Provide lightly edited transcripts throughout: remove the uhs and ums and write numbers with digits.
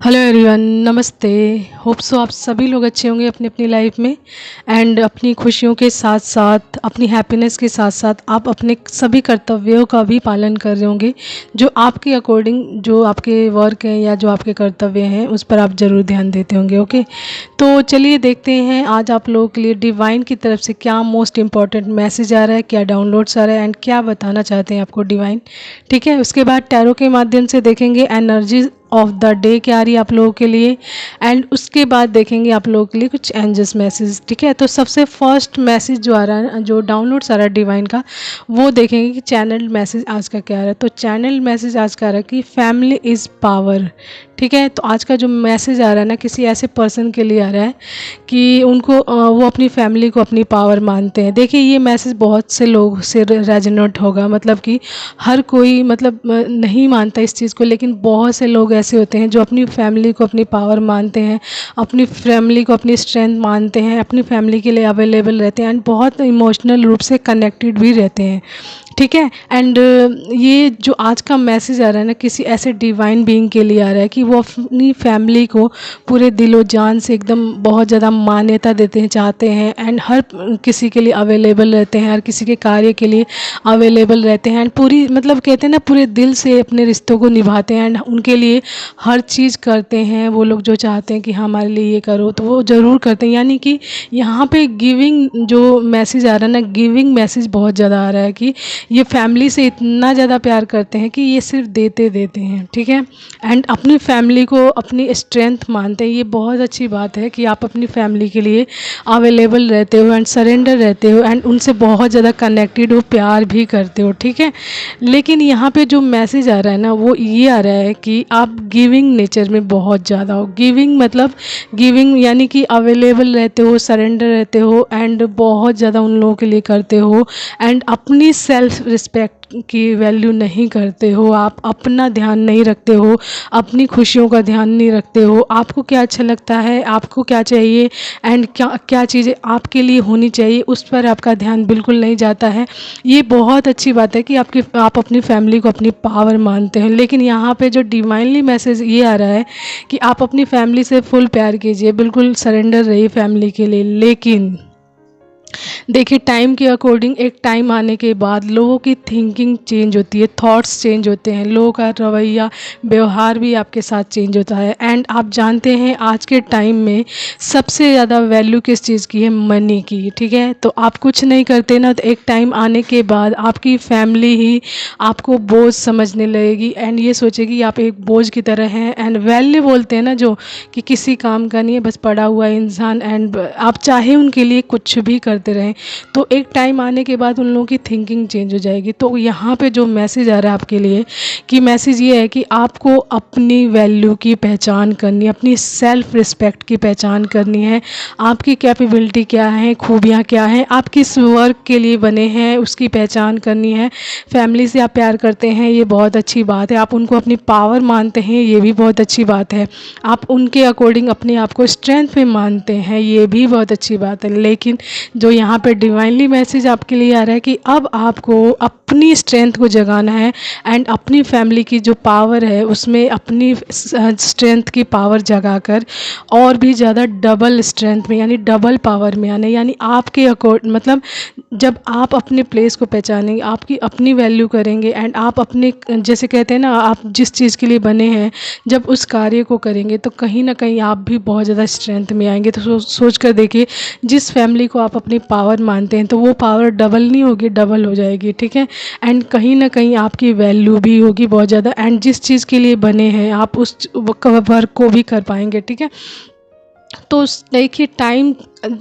Hello everyone, नमस्ते। Hope so आप सभी लोग अच्छे होंगे अपनी अपनी लाइफ में एंड अपनी खुशियों के साथ साथ अपनी हैप्पीनेस के साथ साथ आप अपने सभी कर्तव्यों का भी पालन कर रहे होंगे जो आपके अकॉर्डिंग, जो आपके वर्क हैं या जो आपके कर्तव्य हैं उस पर आप ज़रूर ध्यान देते होंगे। ओके, तो चलिए देखते हैं आज आप लोगों के लिए डिवाइन की तरफ से क्या मोस्ट इम्पॉर्टेंट मैसेज आ रहा है, क्या डाउनलोड्स आ रहा है एंड क्या बताना चाहते हैं आपको डिवाइन। ठीक है, उसके बाद टैरो के माध्यम से देखेंगे एनर्जी ऑफ द डे क्या आ रही है आप लोगों के लिए एंड उसके बाद देखेंगे आप लोगों के लिए कुछ एंजल्स मैसेज। ठीक है, तो सबसे फर्स्ट मैसेज जो आ रहा है, जो डाउनलोड्स आ रहा है डिवाइन का, वो देखेंगे कि चैनल मैसेज आज का क्या आ रहा है। तो चैनल मैसेज आज का आ रहा है कि फैमिली इज़ पावर। ठीक है, तो आज का जो मैसेज आ रहा है ना, किसी ऐसे पर्सन के लिए आ रहा है कि उनको वो अपनी फैमिली को अपनी पावर मानते हैं। देखिए, ये मैसेज बहुत से लोग से रेजोनेट होगा, मतलब कि हर कोई मतलब नहीं मानता इस चीज़ को, लेकिन बहुत से लोग ऐसे होते हैं जो अपनी फैमिली को अपनी पावर मानते हैं, अपनी फैमिली को अपनी स्ट्रेंथ मानते हैं, अपनी फैमिली के लिए अवेलेबल रहते हैं एंड बहुत इमोशनल रूप से कनेक्टेड भी रहते हैं। ठीक है, एंड ये जो आज का मैसेज आ रहा है ना, किसी ऐसे डिवाइन बीइंग के लिए आ रहा है कि वो अपनी फैमिली को पूरे दिलो जान से एकदम बहुत ज़्यादा मान्यता देते हैं, चाहते हैं एंड हर किसी के लिए अवेलेबल रहते हैं, हर किसी के कार्य के लिए अवेलेबल रहते हैं एंड पूरी मतलब कहते हैं ना पूरे दिल से अपने रिश्तों को निभाते हैं एंड उनके लिए हर चीज़ करते हैं। वो लोग जो चाहते हैं कि हमारे लिए ये करो तो वो ज़रूर करते हैं। यानी कि यहाँ पे गिविंग जो मैसेज आ रहा है ना, गिविंग मैसेज बहुत ज़्यादा आ रहा है कि ये फैमिली से इतना ज़्यादा प्यार करते हैं कि ये सिर्फ देते देते हैं। ठीक है, एंड अपनी फैमिली को अपनी स्ट्रेंथ मानते हैं। ये बहुत अच्छी बात है कि आप अपनी फैमिली के लिए अवेलेबल रहते हो एंड सरेंडर रहते हो एंड उनसे बहुत ज़्यादा कनेक्टेड हो, प्यार भी करते हो। ठीक है, लेकिन यहाँ पे जो मैसेज आ रहा है ना, वो ये आ रहा है कि आप गिविंग नेचर में बहुत ज़्यादा हो। गिविंग मतलब गिविंग यानी कि अवेलेबल रहते हो, सरेंडर रहते हो एंड बहुत ज़्यादा उन लोगों के लिए करते हो एंड अपनी सेल्फ रिस्पेक्ट की वैल्यू नहीं करते हो। आप अपना ध्यान नहीं रखते हो, अपनी खुशियों का ध्यान नहीं रखते हो। आपको क्या अच्छा लगता है, आपको क्या चाहिए एंड क्या क्या चीज़ें आपके लिए होनी चाहिए, उस पर आपका ध्यान बिल्कुल नहीं जाता है। ये बहुत अच्छी बात है कि आप अपनी फैमिली को अपनी पावर मानते हैं, लेकिन यहाँ पे जो डिवाइनली मैसेज ये आ रहा है कि आप अपनी फैमिली से फुल प्यार कीजिए, बिल्कुल सरेंडर रहिए फैमिली के लिए। लेकिन देखिए, टाइम के अकॉर्डिंग एक टाइम आने के बाद लोगों की थिंकिंग चेंज होती है, थॉट्स चेंज होते हैं, लोगों का रवैया व्यवहार भी आपके साथ चेंज होता है एंड आप जानते हैं आज के टाइम में सबसे ज़्यादा वैल्यू किस चीज़ की है, मनी की। ठीक है, तो आप कुछ नहीं करते ना, तो एक टाइम आने के बाद आपकी फैमिली ही आपको बोझ समझने लगेगी एंड ये सोचेगी आप एक बोझ की तरह हैं एंड वैल्यू बोलते हैं ना जो, कि किसी काम का नहीं है, बस पड़ा हुआ इंसान एंड आप चाहे उनके लिए कुछ भी करते रहें, तो एक टाइम आने के बाद उन लोगों की थिंकिंग चेंज हो जाएगी। तो यहाँ पे जो मैसेज आ रहा है आपके लिए कि मैसेज ये है कि आपको अपनी वैल्यू की पहचान करनी है, अपनी सेल्फ रिस्पेक्ट की पहचान करनी है। आपकी कैपेबिलिटी क्या है, खूबियाँ क्या हैं, आप किस वर्क के लिए बने हैं, उसकी पहचान करनी है। फैमिली से आप प्यार करते हैं, ये बहुत अच्छी बात है। आप उनको अपनी पावर मानते हैं, ये भी बहुत अच्छी बात है। आप उनके अकॉर्डिंग अपने आप को स्ट्रेंथ में मानते हैं, ये भी बहुत अच्छी बात है। लेकिन जो यहाँ पे डिवाइनली मैसेज आपके लिए आ रहा है कि अब आपको अपनी स्ट्रेंथ को जगाना है एंड अपनी फैमिली की जो पावर है उसमें अपनी स्ट्रेंथ की पावर जगाकर और भी ज़्यादा डबल स्ट्रेंथ में यानी डबल पावर में आने, यानी आपके मतलब जब आप अपने प्लेस को पहचानेंगे, आपकी अपनी वैल्यू करेंगे एंड आप अपने, जैसे कहते हैं ना, आप जिस चीज़ के लिए बने हैं जब उस कार्य को करेंगे तो कहीं ना कहीं आप भी बहुत ज़्यादा स्ट्रेंथ में आएंगे। तो सोच कर देखिए, जिस फैमिली को आप अपनी पावर मानते हैं तो वो पावर डबल नहीं होगी, डबल हो जाएगी। ठीक है, एंड कहीं ना कहीं आपकी वैल्यू भी होगी बहुत ज़्यादा एंड जिस चीज़ के लिए बने हैं आप उस वर्क को भी कर पाएंगे। ठीक है, तो देखिए टाइम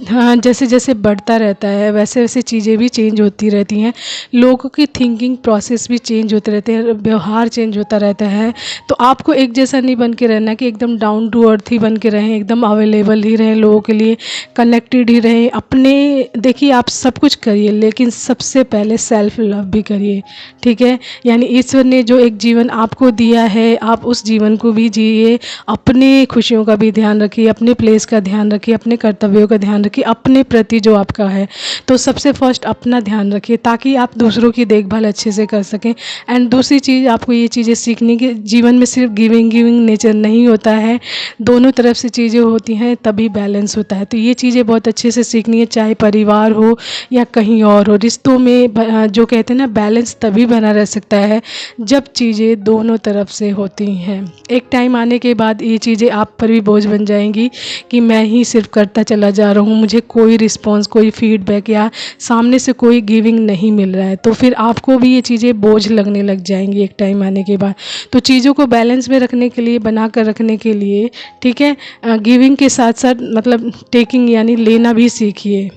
हाँ जैसे जैसे बढ़ता रहता है वैसे वैसे चीज़ें भी चेंज होती रहती हैं, लोगों की थिंकिंग प्रोसेस भी चेंज होते रहते हैं, व्यवहार चेंज होता रहता है। तो आपको एक जैसा नहीं बन के रहना कि एकदम डाउन टू अर्थ ही बन के रहें, एकदम अवेलेबल ही रहें, लोगों के लिए कनेक्टेड ही रहें। अपने देखिए, आप सब कुछ करिए लेकिन सबसे पहले सेल्फ लव भी करिए। ठीक है, यानी ईश्वर ने जो एक जीवन आपको दिया है आप उस जीवन को भी जिए, अपने खुशियों का भी ध्यान रखिए, अपने प्लेस का ध्यान रखिए, अपने कर्तव्यों का ध्यान रखिए अपने प्रति जो आपका है। तो सबसे फर्स्ट अपना ध्यान रखिए ताकि आप दूसरों की देखभाल अच्छे से कर सकें। एंड दूसरी चीज़ आपको ये चीज़ें सीखनी कि जीवन में सिर्फ गिविंग गिविंग नेचर नहीं होता है, दोनों तरफ से चीज़ें होती हैं तभी बैलेंस होता है। तो ये चीज़ें बहुत अच्छे से सीखनी है, चाहे परिवार हो या कहीं और हो। रिश्तों में जो कहते हैं ना, बैलेंस तभी बना रह सकता है जब चीज़ें दोनों तरफ से होती हैं। एक टाइम आने के बाद ये चीज़ें आप पर भी बोझ बन जाएंगी कि मैं ही सिर्फ करता चला जा रहा हूँ, मुझे कोई रिस्पॉन्स, कोई फीडबैक या सामने से कोई गिविंग नहीं मिल रहा है, तो फिर आपको भी ये चीज़ें बोझ लगने लग जाएंगी एक टाइम आने के बाद। तो चीज़ों को बैलेंस में रखने के लिए, बना कर रखने के लिए, ठीक है, गिविंग के साथ साथ मतलब टेकिंग यानी लेना भी सीखिए,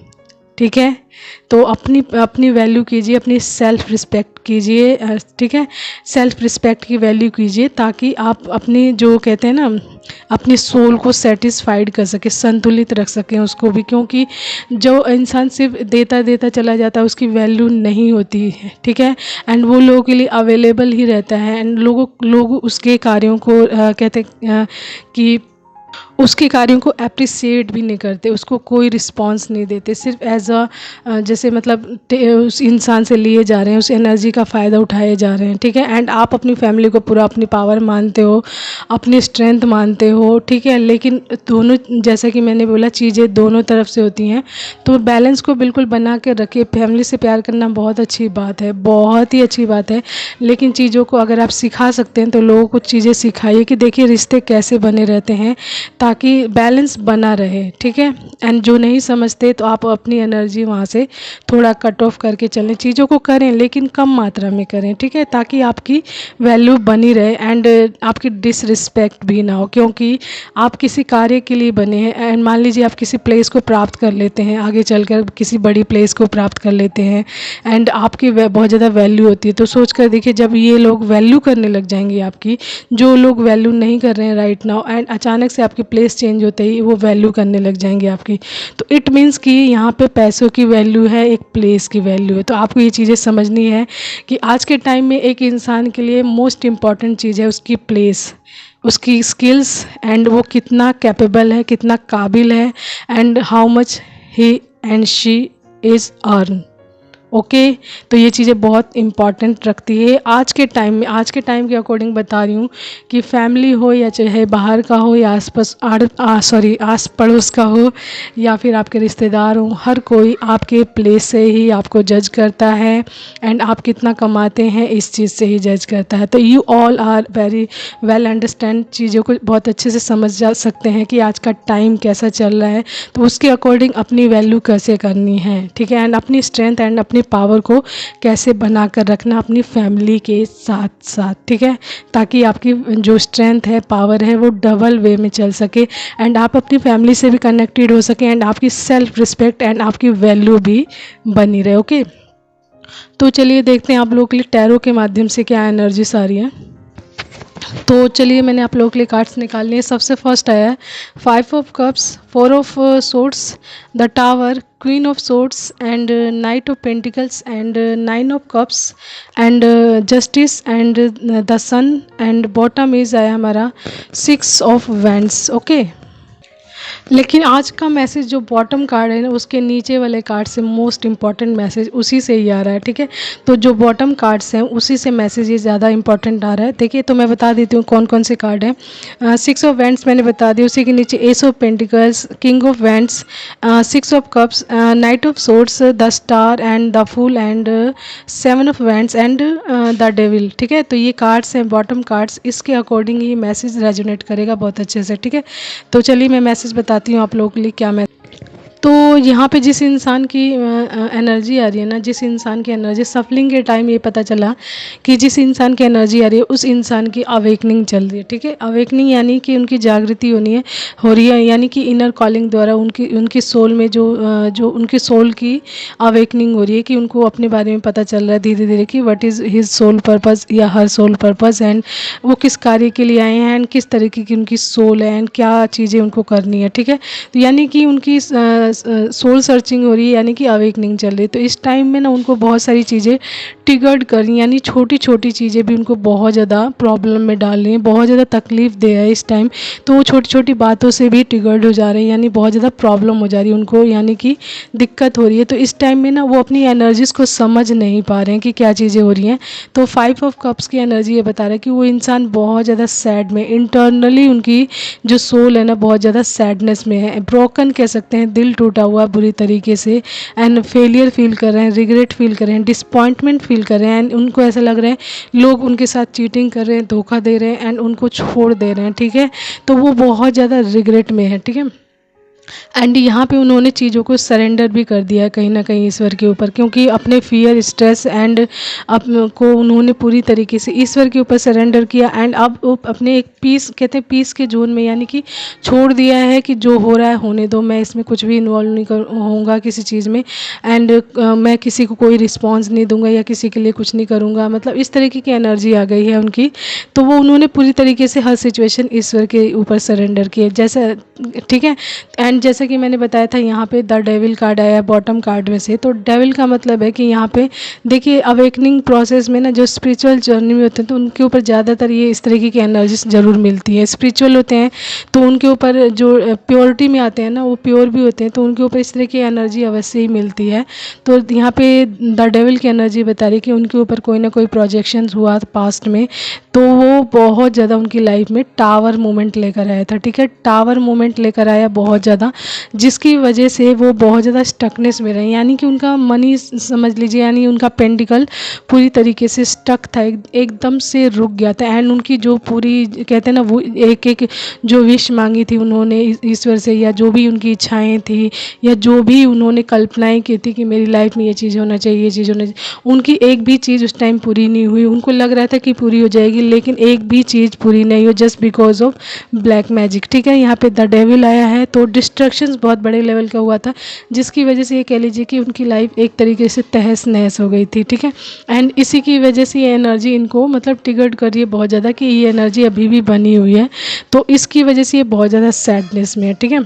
ठीक है। तो अपनी वैल्यू कीजिए, अपनी सेल्फ रिस्पेक्ट कीजिए, ठीक है, सेल्फ रिस्पेक्ट की वैल्यू कीजिए ताकि आप अपनी जो कहते हैं ना, अपनी सोल को सेटिस्फाइड कर सके, संतुलित रख सकें उसको भी, क्योंकि जो इंसान सिर्फ देता देता चला जाता है उसकी वैल्यू नहीं होती है, ठीक है। एंड वो लोगों के लिए अवेलेबल ही रहता है एंड लोग उसके कार्यों को कहते कि उसके कार्यों को अप्रिसिएट भी नहीं करते, उसको कोई रिस्पांस नहीं देते, सिर्फ एज जैसे मतलब उस इंसान से लिए जा रहे हैं, उस एनर्जी का फ़ायदा उठाए जा रहे हैं, ठीक है। एंड आप अपनी फैमिली को पूरा अपनी पावर मानते हो, अपनी स्ट्रेंथ मानते हो, ठीक है। लेकिन दोनों, जैसा कि मैंने बोला, चीज़ें दोनों तरफ से होती हैं, तो बैलेंस को बिल्कुल बना के रखिए। फैमिली से प्यार करना बहुत अच्छी बात है, बहुत ही अच्छी बात है, लेकिन चीज़ों को अगर आप सिखा सकते हैं तो लोगों को चीज़ें सिखाइए कि देखिए रिश्ते कैसे बने रहते हैं ताकि बैलेंस बना रहे, ठीक है। एंड जो नहीं समझते तो आप अपनी एनर्जी वहाँ से थोड़ा कट ऑफ करके चलें, चीज़ों को करें लेकिन कम मात्रा में करें, ठीक है, ताकि आपकी वैल्यू बनी रहे एंड आपकी डिसरिस्पेक्ट भी ना हो, क्योंकि आप किसी कार्य के लिए बने हैं। एंड मान लीजिए आप किसी प्लेस को प्राप्त कर लेते हैं, आगे चलकर किसी बड़ी प्लेस को प्राप्त कर लेते हैं एंड आपकी बहुत ज़्यादा वैल्यू होती है, तो सोच कर देखिए जब ये लोग वैल्यू करने लग जाएंगे आपकी, जो लोग वैल्यू नहीं कर रहे हैं राइट नाउ, एंड अचानक से आपकी प्लेस चेंज होते ही वो वैल्यू करने लग जाएंगे आपकी, तो इट मीन्स कि यहाँ पे पैसों की वैल्यू है, एक प्लेस की वैल्यू है। तो आपको ये चीज़ें समझनी है कि आज के टाइम में एक इंसान के लिए मोस्ट इम्पॉर्टेंट चीज़ है उसकी प्लेस, उसकी स्किल्स एंड वो कितना कैपेबल है, कितना काबिल है and how much he and she is earn. Okay तो ये चीज़ें बहुत इम्पॉर्टेंट रखती है आज के टाइम में। आज के टाइम के अकॉर्डिंग बता रही हूँ कि फैमिली हो या चाहे बाहर का हो या आस पड़ोस का हो या फिर आपके रिश्तेदार हो, हर कोई आपके प्लेस से ही आपको जज करता है एंड आप कितना कमाते हैं इस चीज़ से ही जज करता है। तो you all are very well understand, चीज़ों को बहुत अच्छे से समझ जा सकते हैं कि आज का टाइम कैसा चल रहा है, तो उसके अकॉर्डिंग अपनी वैल्यू कैसे करनी है, ठीक है। एंड अपनी स्ट्रेंथ एंड अपनी पावर को कैसे बना कर रखना अपनी फैमिली के साथ साथ, ठीक है, ताकि आपकी जो स्ट्रेंथ है, पावर है, वो डबल वे में चल सके एंड आप अपनी फैमिली से भी कनेक्टेड हो सके एंड आपकी सेल्फ रिस्पेक्ट एंड आपकी वैल्यू भी बनी रहे। ओके तो चलिए देखते हैं आप लोगों के लिए टैरो के माध्यम से क्या एनर्जीज आ रही हैं। तो चलिए मैंने आप लोगों के लिए कार्ड्स निकाल लिए। सबसे फर्स्ट आया है 5 of cups, 4 of swords, the tower, queen of swords and knight of pentacles and 9 of cups and justice and the sun and bottom is आया हमारा 6 ऑफ वैंड्स। ओके लेकिन आज का मैसेज जो बॉटम कार्ड है ना, उसके नीचे वाले कार्ड से मोस्ट इम्पॉर्टेंट मैसेज उसी से ही आ रहा है, ठीक है। तो जो बॉटम कार्ड्स हैं उसी से मैसेज ये ज़्यादा इंपॉर्टेंट आ रहा है। देखिए तो मैं बता देती हूँ कौन कौन से कार्ड हैं। 6 ऑफ वैंड्स मैंने बता दिया, उसी के नीचे ace of pentacles, king of wands, 6 of cups, knight of swords, the star and the fool and 7 of wands and the devil, ठीक है। तो ये कार्ड्स हैं बॉटम कार्ड्स, इसके अकॉर्डिंग ये मैसेज रेजोनेट करेगा बहुत अच्छे से, ठीक है। तो चलिए मैं मैसेज बताती हूँ आप लोगों के लिए क्या मैं। तो यहाँ पे जिस इंसान की एनर्जी आ रही है ना, जिस इंसान की एनर्जी सफलिंग के टाइम ये पता चला कि जिस इंसान की एनर्जी आ रही है उस इंसान की अवेकनिंग चल रही है, ठीक है। अवेकनिंग यानी कि उनकी जागृति हो रही है, यानी कि इनर कॉलिंग द्वारा उनकी सोल में जो उनकी सोल की अवेकनिंग हो रही है कि उनको अपने बारे में पता चल रहा है धीरे धीरे कि what is his soul purpose या हर सोल पर्पस एंड वो किस कार्य के लिए आए हैं एंड किस तरीके की उनकी सोल है एंड क्या चीज़ें उनको करनी है, ठीक है। तो यानी कि उनकी सोल सर्चिंग हो रही है, यानी कि अवेकनिंग चल रही है। तो इस टाइम में ना उनको बहुत सारी चीज़ें ट्रिगर्ड कर रही हैं, यानी छोटी छोटी चीज़ें भी उनको बहुत ज़्यादा प्रॉब्लम में डाल रही हैं, बहुत ज़्यादा तकलीफ दे है इस टाइम। तो वो छोटी छोटी बातों से भी ट्रिगर्ड हो जा रहे हैं, यानी बहुत ज़्यादा प्रॉब्लम हो जा रही है उनको, यानी कि दिक्कत हो रही है। तो इस टाइम में ना वो अपनी एनर्जीज़ को समझ नहीं पा रहे हैं कि क्या चीज़ें हो रही हैं। तो 5 ऑफ कप्स की एनर्जी ये बता रहा है कि वो इंसान बहुत ज़्यादा सैड में, इंटरनली उनकी जो सोल है ना बहुत ज़्यादा सैडनेस में है, ब्रोकन कह सकते हैं, दिल टूटा हुआ बुरी तरीके से, एंड फेलियर फील कर रहे हैं, रिग्रेट फील कर रहे हैं, डिसपॉइंटमेंट फील कर रहे हैं, एंड उनको ऐसा लग रहा है लोग उनके साथ चीटिंग कर रहे हैं, धोखा दे रहे हैं, एंड उनको छोड़ दे रहे हैं। ठीक है, तो वो बहुत ज़्यादा रिग्रेट में है। ठीक है, एंड यहाँ पे उन्होंने चीज़ों को सरेंडर भी कर दिया है कहीं ना कहीं ईश्वर के ऊपर, क्योंकि अपने फियर, स्ट्रेस एंड को उन्होंने पूरी तरीके से ईश्वर के ऊपर सरेंडर किया। एंड अब वो अपने एक पीस, कहते हैं पीस के जोन में, यानी कि छोड़ दिया है कि जो हो रहा है होने दो, मैं इसमें कुछ भी इन्वॉल्व नहीं होऊंगा किसी चीज़ में, एंड मैं किसी को कोई रिस्पॉन्स नहीं दूंगा या किसी के लिए कुछ नहीं करूँगा, मतलब इस तरीके की एनर्जी आ गई है उनकी। तो वो उन्होंने पूरी तरीके से हर सिचुएशन ईश्वर के ऊपर सरेंडर किए जैसा। ठीक है, एंड जैसे कि मैंने बताया था यहाँ पे द डेविल कार्ड आया है बॉटम कार्ड में से। तो डेविल का मतलब है कि यहाँ पे देखिए अवेकनिंग प्रोसेस में ना जो स्पिरिचुअल जर्नी में होते हैं तो उनके ऊपर ज़्यादातर ये इस तरीके की एनर्जीज ज़रूर मिलती है। स्पिरिचुअल होते हैं तो उनके ऊपर जो प्योरिटी में आते हैं ना, वो प्योर भी होते हैं, तो उनके ऊपर इस तरह की एनर्जी अवश्य ही मिलती है। तो यहाँ पे द डेविल की एनर्जी बता रही है कि उनके ऊपर कोई ना कोई प्रोजेक्शन हुआ पास्ट में, तो वो बहुत ज़्यादा उनकी लाइफ में टावर मोमेंट लेकर आया था। ठीक है, टावर मोमेंट लेकर आया बहुत ज़्यादा, जिसकी वजह से वो बहुत ज़्यादा स्टकनेस में रहे, यानी कि उनका मनी समझ लीजिए, यानी उनका पेंडिकल पूरी तरीके से स्टक था, एकदम से रुक गया था। एंड उनकी जो पूरी कहते हैं ना वो एक एक जो विश मांगी थी उन्होंने ईश्वर से, या जो भी उनकी इच्छाएं थी, या जो भी उन्होंने कल्पनाएं की थी कि मेरी लाइफ में ये चीज़ होना चाहिए, ये चीज़ होना चाहिए, उनकी एक भी चीज़ उस टाइम पूरी नहीं हुई। उनको लग रहा था कि पूरी हो जाएगी, लेकिन एक भी चीज़ पूरी नहीं हो, just because of black magic. ठीक है, यहाँ पे द डेविल आया है, तो डिस्ट्रैक्शंस बहुत बड़े लेवल का हुआ था, जिसकी वजह से ये कह लीजिए कि उनकी लाइफ एक तरीके से तहस नहस हो गई थी। ठीक है, एंड इसी की वजह से ये एनर्जी इनको मतलब ट्रिगर्ड कर रही है बहुत ज़्यादा कि ये एनर्जी अभी भी बनी हुई है, तो इसकी वजह से ये बहुत ज़्यादा सैडनेस में है। ठीक है,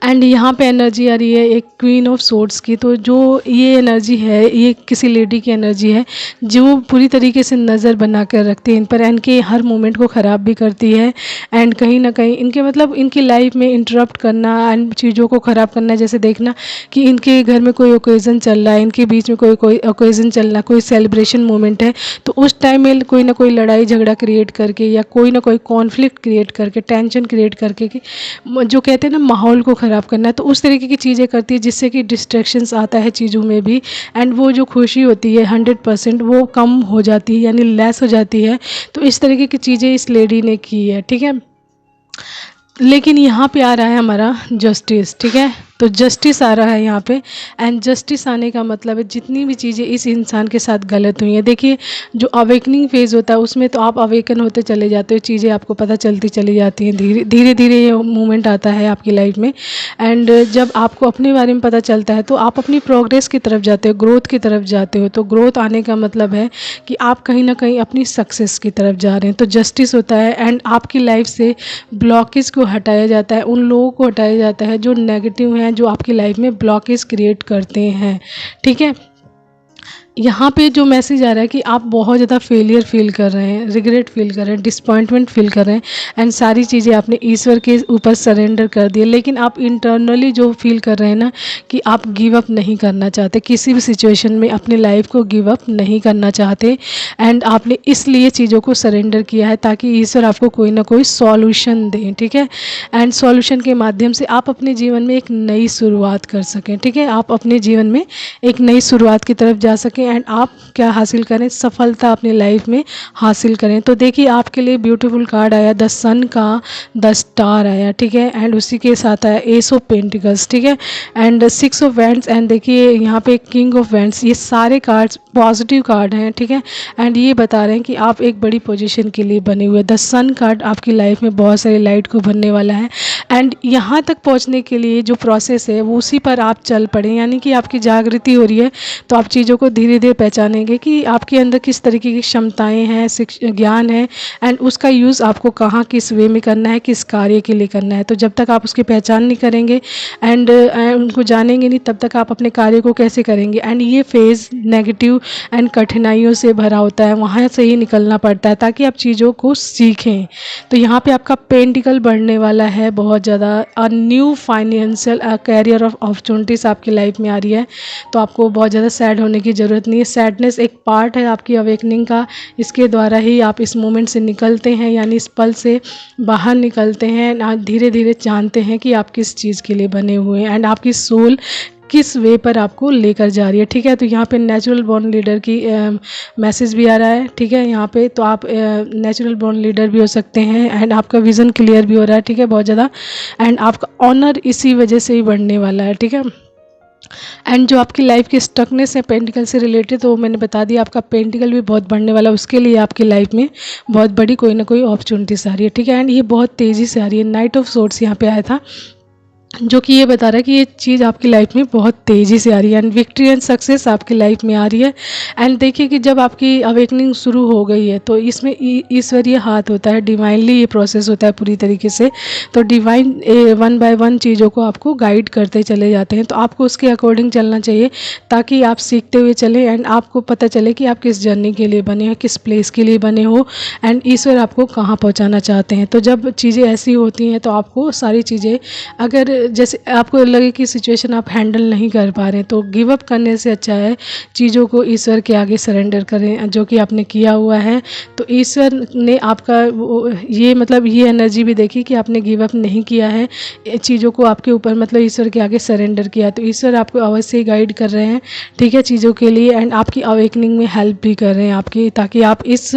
एंड यहाँ पे एनर्जी आ रही है एक क्वीन ऑफ सोर्ड्स की। तो जो ये एनर्जी है ये किसी लेडी की एनर्जी है जो पूरी तरीके से नज़र बना कर रखती है इन पर, इनके हर मोमेंट को ख़राब भी करती है, एंड कहीं ना कहीं इनके मतलब इनकी लाइफ में इंटरप्ट करना एंड चीज़ों को ख़राब करना। जैसे देखना कि इनके घर में कोई ओकेज़न चल रहा है, इनके बीच में कोई कोई ओकेज़न चल रहा है, कोई सेलिब्रेशन मोमेंट है, तो उस टाइम में कोई ना कोई लड़ाई झगड़ा क्रिएट करके या कोई ना कोई कॉन्फ्लिक्ट क्रिएट करके, टेंशन क्रिएट करके कि जो कहते हैं ना माहौल को ख़राब करना है, तो उस तरीके की चीज़ें करती है जिससे कि डिस्ट्रैक्शंस आता है चीज़ों में भी, एंड वो जो खुशी होती है 100% वो कम हो जाती है, यानी लेस हो जाती है। तो इस तरीके की चीज़ें इस लेडी ने की है। ठीक है, लेकिन यहाँ पे आ रहा है हमारा जस्टिस। ठीक है, तो जस्टिस आ रहा है यहाँ पे, एंड जस्टिस आने का मतलब है जितनी भी चीज़ें इस इंसान के साथ गलत हुई हैं। देखिए जो अवेकनिंग फेज़ होता है उसमें तो आप अवेकन होते चले जाते हो, चीज़ें आपको पता चलती चली जाती हैं, धीरे धीरे धीरे ये मूवमेंट आता है आपकी लाइफ में। एंड जब आपको अपने बारे में पता चलता है तो आप अपनी प्रोग्रेस की तरफ जाते हो, ग्रोथ की तरफ जाते हो। तो ग्रोथ आने का मतलब है कि आप कहीं ना कहीं अपनी सक्सेस की तरफ जा रहे हैं। तो जस्टिस होता है, एंड आपकी लाइफ से ब्लॉकेज को हटाया जाता है, उन लोगों को हटाया जाता है जो नेगेटिव हैं, जो आपकी लाइफ में ब्लॉकेज क्रिएट करते हैं। ठीक है, यहाँ पे जो मैसेज आ रहा है कि आप बहुत ज़्यादा फेलियर फील कर रहे हैं, रिग्रेट फील कर रहे हैं, डिसपॉइंटमेंट फील कर रहे हैं, एंड सारी चीज़ें आपने ईश्वर के ऊपर सरेंडर कर दी है, लेकिन आप इंटरनली जो फील कर रहे हैं ना कि आप गिव अप नहीं करना चाहते, किसी भी सिचुएशन में अपनी लाइफ को गिव अप नहीं करना चाहते, एंड आपने इसलिए चीज़ों को सरेंडर किया है ताकि ईश्वर आपको कोई ना कोई सॉल्यूशन दें। ठीक है, एंड सॉल्यूशन के माध्यम से आप अपने जीवन में एक नई शुरुआत कर सकें। ठीक है, आप अपने जीवन में एक नई शुरुआत की तरफ जा सकें, एंड आप क्या हासिल करें, सफलता अपनी लाइफ में हासिल करें। तो देखिए आपके लिए ब्यूटीफुल कार्ड आया द सन का, द स्टार आया। ठीक है, एंड उसी के साथ आया एस ऑफ पेंटिकल्स। ठीक है, एंड 6 ऑफ वैंड्स, एंड देखिए यहाँ पे किंग ऑफ वैंड्स। ये सारे कार्ड्स पॉजिटिव कार्ड हैं। ठीक है, एंड ये बता रहे हैं कि आप एक बड़ी पोजीशन के लिए बने हुए। द सन कार्ड आपकी लाइफ में बहुत सारी लाइट को भरने वाला है, एंड यहाँ तक पहुँचने के लिए जो प्रोसेस है वो उसी पर आप चल पड़े, यानी कि आपकी जागृति हो रही है तो आप चीज़ों को धीरे धीरे पहचानेंगे कि आपके अंदर किस तरीके की क्षमताएं हैं, ज्ञान है, एंड उसका यूज़ आपको कहाँ किस वे में करना है, किस कार्य के लिए करना है। तो जब तक आप उसकी पहचान नहीं करेंगे एंड उनको जानेंगे नहीं, तब तक आप अपने कार्य को कैसे करेंगे। एंड ये फेज़ नेगेटिव एंड कठिनाइयों से भरा होता है, वहाँ से ही निकलना पड़ता है ताकि आप चीज़ों को सीखें। तो यहाँ पे आपका पेंटिकल बढ़ने वाला है बहुत ज़्यादा। A new financial carrier of opportunities आपकी लाइफ में आ रही है, तो आपको बहुत ज़्यादा सैड होने की ज़रूरत नहीं है। सैडनेस एक पार्ट है आपकी अवेकनिंग का, इसके द्वारा ही आप इस मोमेंट से निकलते हैं, यानी इस पल से बाहर निकलते हैं। धीरे धीरे जानते हैं कि आप किस चीज़ के लिए बने हुए हैं एंड आपकी सोल किस वे पर आपको लेकर जा रही है। ठीक है, तो यहाँ पे नेचुरल बॉर्न लीडर की मैसेज भी आ रहा है। ठीक है, यहाँ पे तो आप नेचुरल बॉर्न लीडर भी हो सकते हैं एंड आपका विज़न क्लियर भी हो रहा है। ठीक है, बहुत ज़्यादा। एंड आपका ऑनर इसी वजह से ही बढ़ने वाला है। ठीक है, एंड जो आपकी लाइफ की स्टकनेस है पेंटिकल से रिलेटेड, तो मैंने बता दिया आपका पेंटिकल भी बहुत बढ़ने वाला है, उसके लिए आपकी लाइफ में बहुत बड़ी कोई ना कोई अपॉर्चुनिटीज़ आ रही है। ठीक है, एंड ये बहुत तेज़ी से आ रही है। नाइट ऑफ सोर्ट्स यहाँ पे आया था, जो कि ये बता रहा है कि ये चीज़ आपकी लाइफ में बहुत तेज़ी से आ रही है एंड विक्ट्री एंड सक्सेस आपकी लाइफ में आ रही है। एंड देखिए कि जब आपकी अवेकनिंग शुरू हो गई है तो इसमें ईश्वरीय हाथ होता है, डिवाइनली ये प्रोसेस होता है पूरी तरीके से। तो डिवाइन वन बाय वन चीज़ों को आपको गाइड करते चले जाते हैं, तो आपको उसके अकॉर्डिंग चलना चाहिए ताकि आप सीखते हुए चलें एंड आपको पता चले कि आप किस जर्नी के लिए बने हो, किस प्लेस के लिए बने हो एंड ईश्वर आपको कहाँ पहुँचाना चाहते हैं। तो जब चीज़ें ऐसी होती हैं तो आपको सारी चीज़ें, अगर जैसे आपको लगे कि सिचुएशन आप हैंडल नहीं कर पा रहे हैं, तो गिव अप करने से अच्छा है चीज़ों को ईश्वर के आगे सरेंडर करें, जो कि आपने किया हुआ है। तो ईश्वर ने आपका ये मतलब ये एनर्जी भी देखी कि आपने गिव अप नहीं किया है, चीज़ों को आपके ऊपर मतलब ईश्वर के आगे सरेंडर किया, तो ईश्वर आपको अवश्य ही गाइड कर रहे हैं। ठीक है, चीज़ों के लिए एंड आपकी अवेकनिंग में हेल्प भी कर रहे हैं आपकी, ताकि आप इस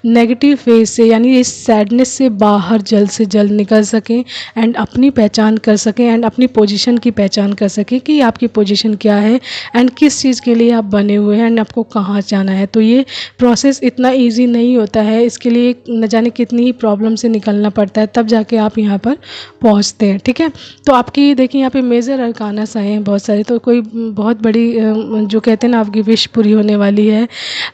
नेगेटिव फेज से यानी इस सैडनेस से बाहर जल्द से जल्द निकल सकें एंड अपनी पहचान कर सकें एंड अपनी पोजीशन की पहचान कर सकें कि आपकी पोजीशन क्या है एंड किस चीज़ के लिए आप बने हुए हैं एंड आपको कहाँ जाना है। तो ये प्रोसेस इतना इजी नहीं होता है, इसके लिए न जाने कितनी ही प्रॉब्लम से निकलना पड़ता है, तब जाके आप यहाँ पर पहुँचते हैं। ठीक है, तो आपकी देखिए यहाँ पे मेजर अरकानस आए हैं बहुत सारे, तो कोई बहुत बड़ी जो कहते हैं ना आपकी विश पूरी होने वाली है।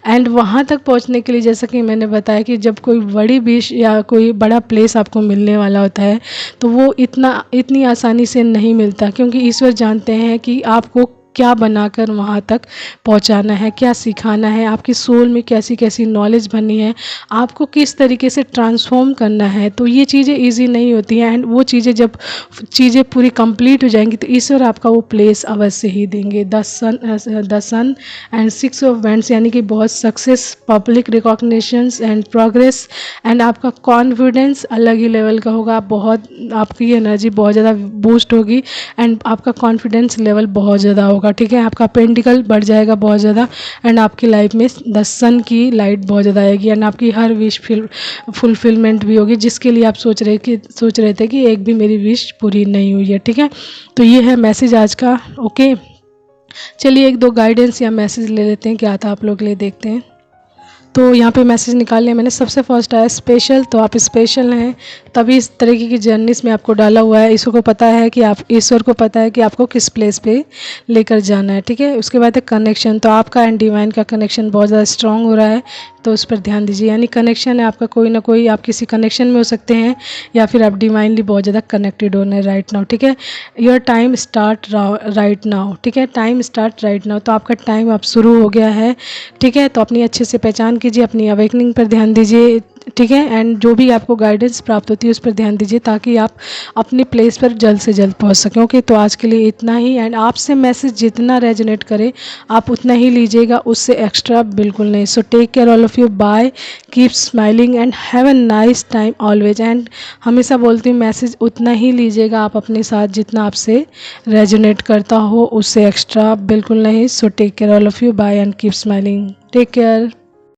एंड वहाँ तक पहुँचने के लिए जैसा कि मैंने बताया कि जब कोई बड़ी विश या कोई बड़ा प्लेस आपको मिलने वाला होता है तो वो इतनी आसानी से नहीं मिलता, क्योंकि ईश्वर जानते हैं कि आपको क्या बनाकर वहाँ तक पहुँचाना है, क्या सिखाना है, आपकी सोल में कैसी कैसी नॉलेज भरनी है, आपको किस तरीके से ट्रांसफॉर्म करना है। तो ये चीज़ें इजी नहीं होती हैं एंड वो चीज़ें जब चीज़ें पूरी कंप्लीट हो जाएंगी तो ईश्वर आपका वो प्लेस अवश्य ही देंगे। The sun and 6 of wands, यानी कि बहुत success, public recognitions and progress and आपका कॉन्फिडेंस अलग ही लेवल का होगा। बहुत आपकी एनर्जी बहुत ज़्यादा बूस्ट होगी एंड आपका कॉन्फिडेंस लेवल बहुत ज़्यादा होगा। ठीक है, आपका पेंटिकल बढ़ जाएगा बहुत ज़्यादा एंड आपकी लाइफ में द सन की लाइट बहुत ज़्यादा आएगी एंड आपकी हर विश फुलफिलमेंट भी होगी, जिसके लिए आप सोच रहे थे कि एक भी मेरी विश पूरी नहीं हुई है। ठीक है, तो ये है मैसेज आज का। ओके, चलिए एक दो गाइडेंस या मैसेज ले लेते हैं, क्या था आप लोग के लिए, देखते हैं। तो यहाँ पे मैसेज निकाल लिया मैंने। सबसे फर्स्ट आया स्पेशल, तो आप स्पेशल हैं तभी इस तरीके की जर्नीस में आपको डाला हुआ है। ईश्वर को पता है कि ईश्वर को पता है कि आपको किस प्लेस पे लेकर जाना है। ठीक है, उसके बाद है कनेक्शन, तो आपका एंड डिवाइन का कनेक्शन बहुत ज़्यादा स्ट्रांग हो रहा है, तो उस पर ध्यान दीजिए। यानी कनेक्शन है आपका, कोई ना कोई आप किसी कनेक्शन में हो सकते हैं या फिर आप डिवाइनली बहुत ज़्यादा कनेक्टेड होने हैं राइट नाउ। ठीक है, your time start right now. ठीक है, टाइम स्टार्ट राइट नाउ, तो आपका टाइम अब शुरू हो गया है। ठीक है, तो अपनी अच्छे से पहचान कीजिए, अपनी अवेकनिंग पर ध्यान दीजिए। ठीक है, एंड जो भी आपको गाइडेंस प्राप्त होती है उस पर ध्यान दीजिए ताकि आप अपने प्लेस पर जल्द से जल्द पहुंच सकें। ओके, तो आज के लिए इतना ही एंड आपसे मैसेज जितना रेजोनेट करे आप उतना ही लीजिएगा, उससे एक्स्ट्रा बिल्कुल नहीं। So take care all of you, bye, keep smiling and have a nice time always. And हमेशा बोलती हूँ मैसेज उतना ही लीजिएगा आप अपने साथ जितना आपसे रेजोनेट करता हो, उससे एक्स्ट्रा बिल्कुल नहीं। So take care all of you, bye and keep smiling, take care.